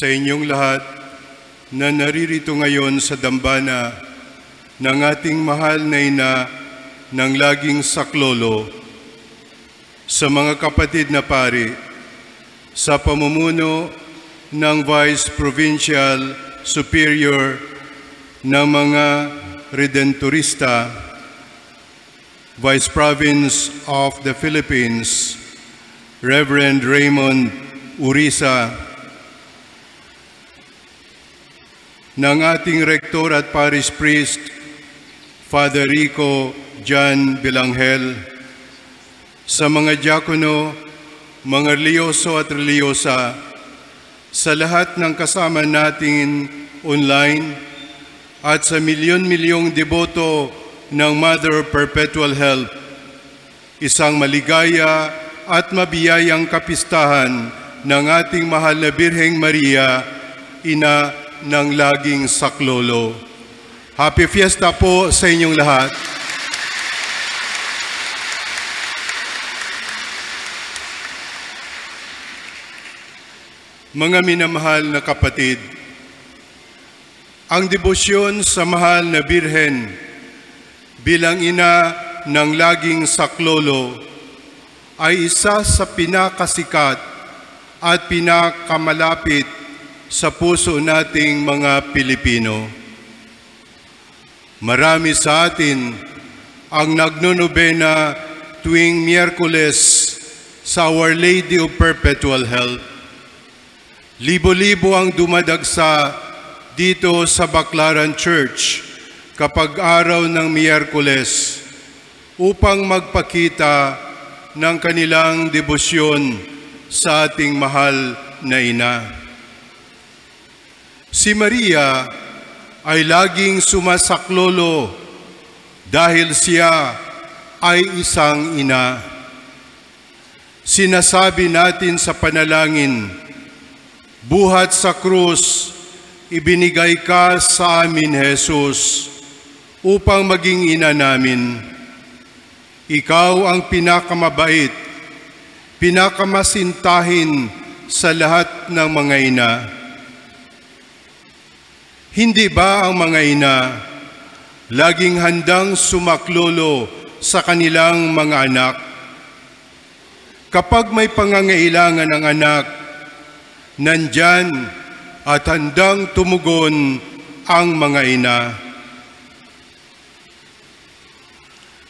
sa inyong lahat na naririto ngayon sa dambana ng ating mahal na ina ng laging saklolo, sa mga kapatid na pari, sa pamumuno ng Vice Provincial Superior ng mga Redentorista, Vice Province of the Philippines, Reverend Raymond Urisa, ng ating Rektor at Parish Priest, Father Rico John Bilangel, sa mga diakono, mga reliyoso at reliyosa, sa lahat ng kasama natin online, at sa milyon-milyong deboto ng Mother Perpetual Help, isang maligaya at mabiyayang kapistahan ng ating mahal na Birheng Maria, ina ng laging saklolo. Happy Fiesta po sa inyong lahat. Mga minamahal na kapatid, ang debosyon sa mahal na Birhen bilang ina ng laging saklolo ay isa sa pinakasikat at pinakamalapit sa puso nating mga Pilipino. Marami sa atin ang nagnonobena tuwing Miyerkules sa Our Lady of Perpetual Help. Libo-libo ang dumadagsa dito sa Baclaran Church kapag araw ng Miyerkules upang magpakita ng kanilang debosyon sa ating mahal na ina. Si Maria ay laging sumasaklolo dahil siya ay isang ina. Sinasabi natin sa panalangin, buhat sa krus, ibinigay ka sa amin, Jesus, upang maging ina namin. Ikaw ang pinakamabait, pinakamasintahin sa lahat ng mga ina. Hindi ba ang mga ina laging handang sumaklolo sa kanilang mga anak? Kapag may pangangailangan ang anak, nandyan at handang tumugon ang mga ina.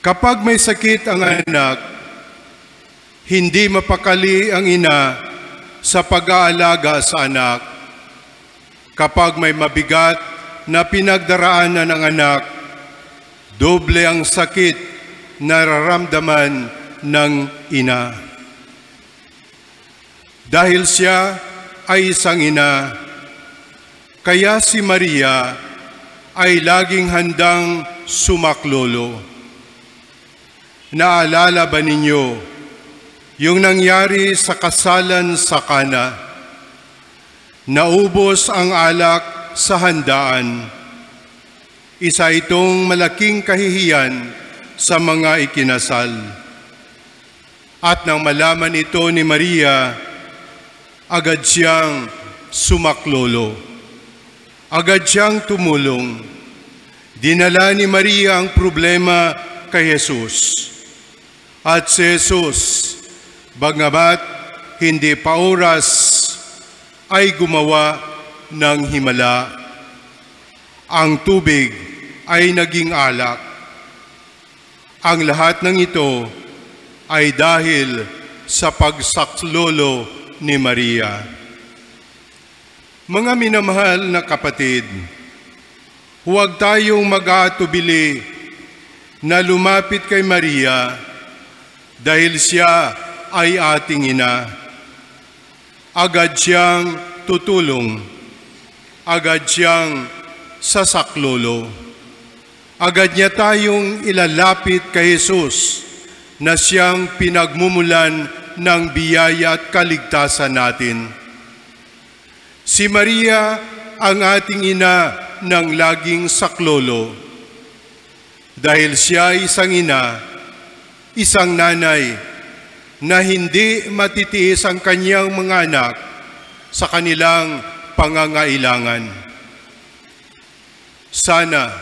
Kapag may sakit ang anak, hindi mapakali ang ina sa pag-aalaga sa anak. Kapag may mabigat na pinagdaraanan ng anak, doble ang sakit na nararamdaman ng ina. Dahil siya ay isang ina, kaya si Maria ay laging handang sumaklolo. Naalala ba ninyo yung nangyari sa kasalan sa Kana? Naubos ang alak sa handaan. Isa itong malaking kahihiyan sa mga ikinasal. At nang malaman ito ni Maria, agad siyang sumaklolo. Agad siyang tumulong. Dinala ni Maria ang problema kay Jesus. At si Jesus, bagamat hindi pa oras, ay gumawa ng himala. Ang tubig ay naging alak. Ang lahat ng ito ay dahil sa pagsaklolo ni Maria. Mga minamahal na kapatid, huwag tayong mag-aatubili na lumapit kay Maria dahil siya ay ating ina. Agad siyang tutulong, agad siyang sasaklolo. Agad niya tayong ilalapit kay Jesus na siyang pinagmumulan ng biyaya at kaligtasan natin. Si Maria ang ating ina ng laging saklolo. Dahil siya ay isang ina, isang nanay, na hindi matitiis ang kanyang mga anak sa kanilang pangangailangan. Sana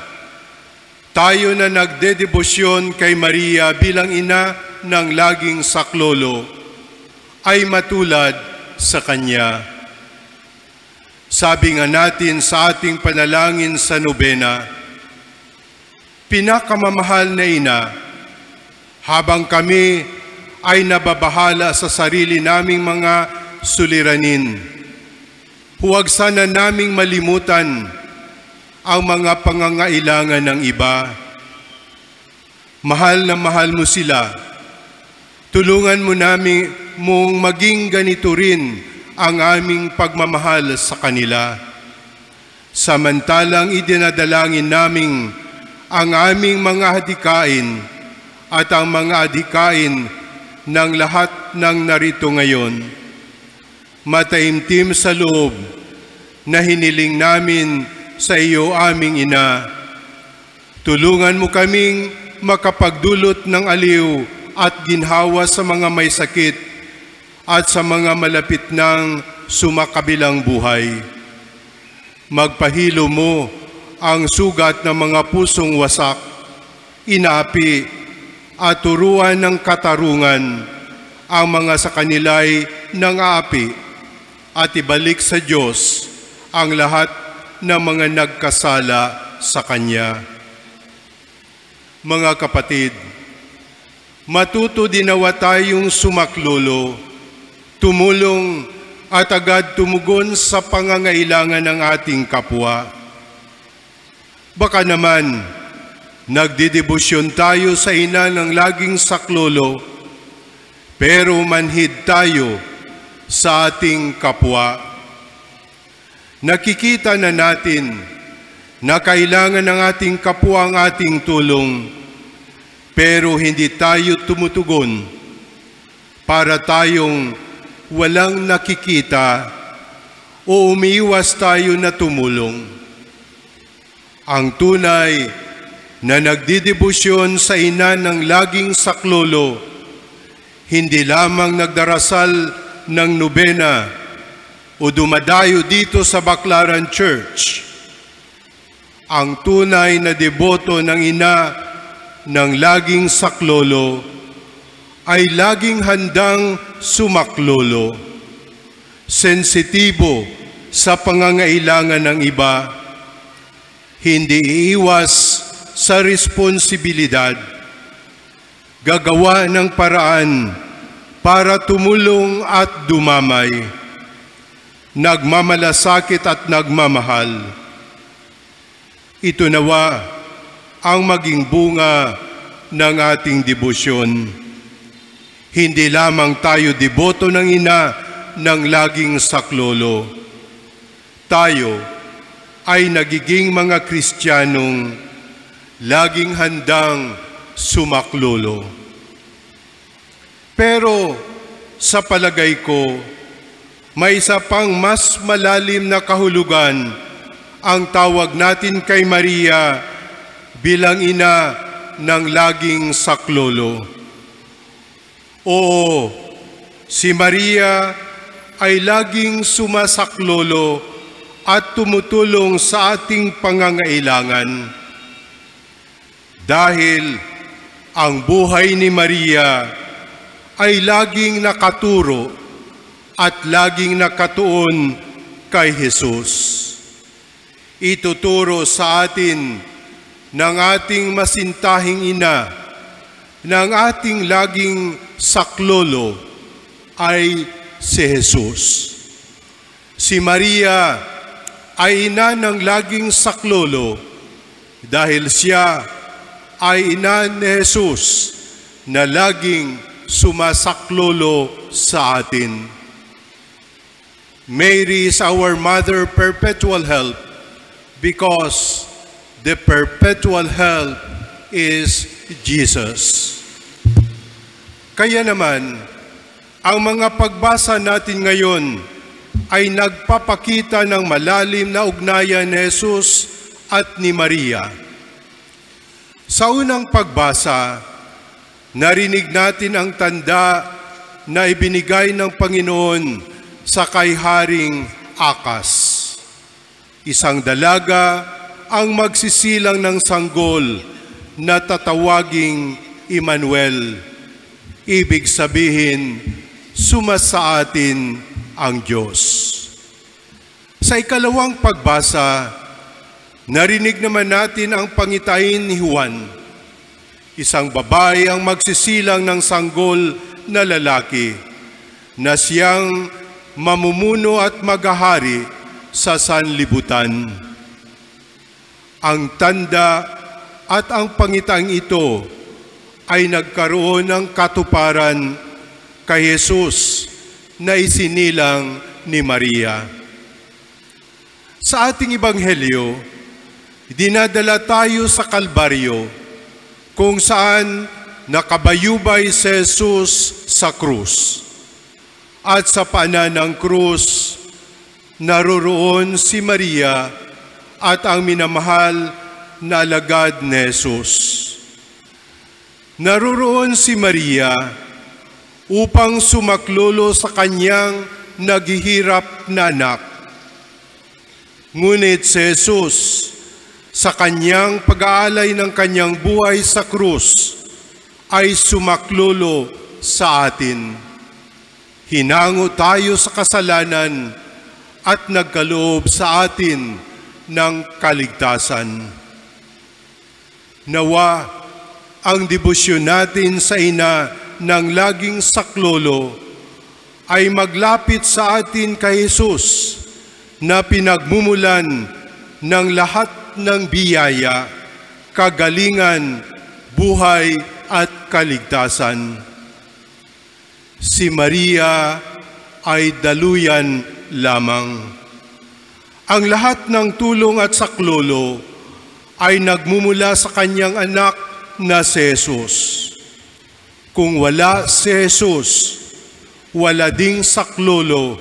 tayo na nagdedebosyon kay Maria bilang ina ng laging saklolo ay matulad sa Kanya. Sabi nga natin sa ating panalangin sa nobena, pinakamamahal na ina, habang kami ay nababahala sa sarili naming mga suliranin, huwag sana naming malimutan ang mga pangangailangan ng iba. Mahal na mahal mo sila. Tulungan mo namin mong maging ganito rin ang aming pagmamahal sa kanila. Samantalang idinadalangin namin ang aming mga hadikain at ang mga adhikain ng lahat ng narito ngayon. Mataimtim sa loob na hiniling namin sa iyo aming ina. Tulungan mo kaming makapagdulot ng aliw at ginhawa sa mga may sakit at sa mga malapit ng sumakabilang buhay. Magpahilo mo ang sugat ng mga pusong wasak, inaapi at turuan ng katarungan ang mga sa kanila'y nang-aapi at ibalik sa Diyos ang lahat ng mga nagkasala sa Kanya. Mga kapatid, matuto dinawa tayong sumaklolo, tumulong at agad tumugon sa pangangailangan ng ating kapwa. Baka naman, nagdidebosyon tayo sa ina ng laging saklolo, pero manhid tayo sa ating kapwa. Nakikita na natin na kailangan ng ating kapwa ang ating tulong, pero hindi tayo tumutugon para tayong walang nakikita o umiiwas tayo na tumulong. Ang tunay na nagdidebosyon sa ina ng laging saklolo, hindi lamang nagdarasal ng nobena o dumadayo dito sa Baclaran Church. Ang tunay na deboto ng ina ng laging saklolo ay laging handang sumaklolo, sensitibo sa pangangailangan ng iba, hindi iiwas sa responsibilidad, gagawa ng paraan para tumulong at dumamay, nagmamalasakit at nagmamahal. Ito nawa ang maging bunga ng ating debosyon. Hindi lamang tayo deboto ng ina ng laging saklolo. Tayo ay nagiging mga Kristiyanong laging handang sumaklolo. Pero sa palagay ko, may isa pang mas malalim na kahulugan ang tawag natin kay Maria bilang ina ng laging saklolo. Oo, si Maria ay laging sumasaklolo at tumutulong sa ating pangangailangan. Dahil ang buhay ni Maria ay laging nakaturo at laging nakatuon kay Jesus. Ituturo sa atin ng ating masintahing ina, ng ating laging saklolo ay si Jesus. Si Maria ay ina ng laging saklolo dahil siya ay ina ni Jesus na laging sumasaklolo sa atin. Mary is our Mother Perpetual Help because the perpetual help is Jesus. Kaya naman, ang mga pagbasa natin ngayon ay nagpapakita ng malalim na ugnayan ni Jesus at ni Maria. Sa unang pagbasa, narinig natin ang tanda na ibinigay ng Panginoon sa kay Haring Akas. Isang dalaga ang magsisilang ng sanggol na tatawaging Emmanuel. Ibig sabihin, sumasa atin ang Diyos. Sa ikalawang pagbasa, narinig naman natin ang pangitain ni Juan. Isang babae ang magsisilang ng sanggol na lalaki na siyang mamumuno at maghahari sa sanlibutan. Ang tanda at ang pangitaang ito ay nagkaroon ng katuparan kay Jesus na isinilang ni Maria. Sa ating ebanghelyo, dinadala tayo sa Kalbaryo kung saan nakabayubay si Jesus sa krus. At sa paanan ng krus, naroroon si Maria at ang minamahal na alagad ni Jesus. Naroroon si Maria upang sumaklolo sa kanyang naghihirap na anak. Ngunit si Jesus, sa kanyang pag-aalay ng kanyang buhay sa krus, ay sumaklolo sa atin. Hinango tayo sa kasalanan at nagkaloob sa atin ng kaligtasan. Nawa ang debosyon natin sa ina ng laging saklolo ay maglapit sa atin kay Jesus na pinagmumulan ng lahat ng biyaya, kagalingan, buhay at kaligtasan. Si Maria ay daluyan lamang. Ang lahat ng tulong at saklolo ay nagmumula sa kanyang anak na si Jesus. Kung wala si Jesus, wala ding saklolo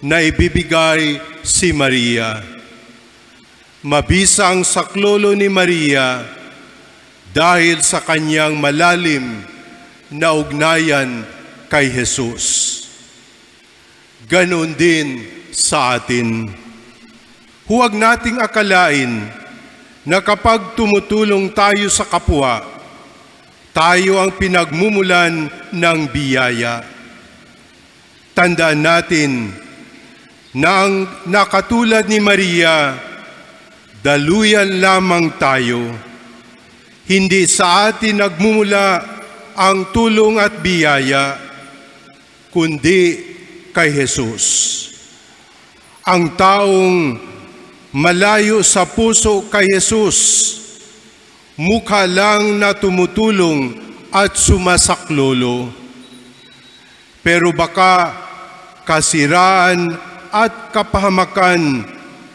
na ibibigay si Maria. Mabisa ang saklolo ni Maria dahil sa kanyang malalim na ugnayan kay Jesus. Ganon din sa atin. Huwag nating akalain na kapag tumutulong tayo sa kapwa, tayo ang pinagmumulan ng biyaya. Tandaan natin na ang nakatulad ni Maria, daluyan lamang tayo. Hindi sa atin nagmumula ang tulong at biyaya, kundi kay Jesus. Ang taong malayo sa puso kay Jesus, mukha lang na tumutulong at sumasaklolo. Pero baka kasiraan at kapahamakan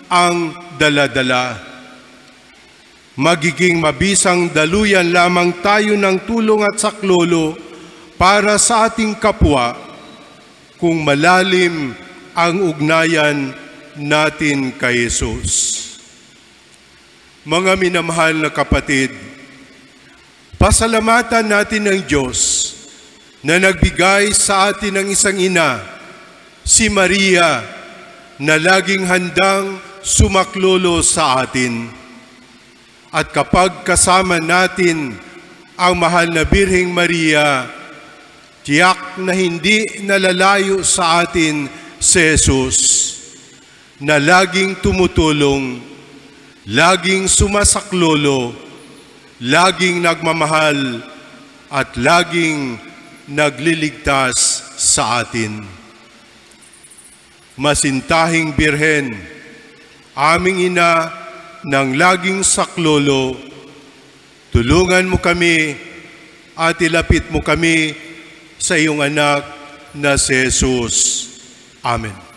ang daladala. Magiging mabisang daluyan lamang tayo ng tulong at saklolo para sa ating kapwa kung malalim ang ugnayan natin kay Jesus. Mga minamahal na kapatid, pasalamatan natin ang Diyos na nagbigay sa atin ng isang ina, si Maria, na laging handang sumaklolo sa atin. At kapag kasama natin ang mahal na Birheng Maria, tiyak na hindi nalalayo sa atin si Jesus, na laging tumutulong, laging sumasaklolo, laging nagmamahal, at laging nagliligtas sa atin. Masintahing Birhen, aming ina ng laging saklolo, tulungan mo kami at ilapit mo kami sa iyong anak na si Jesus. Amen.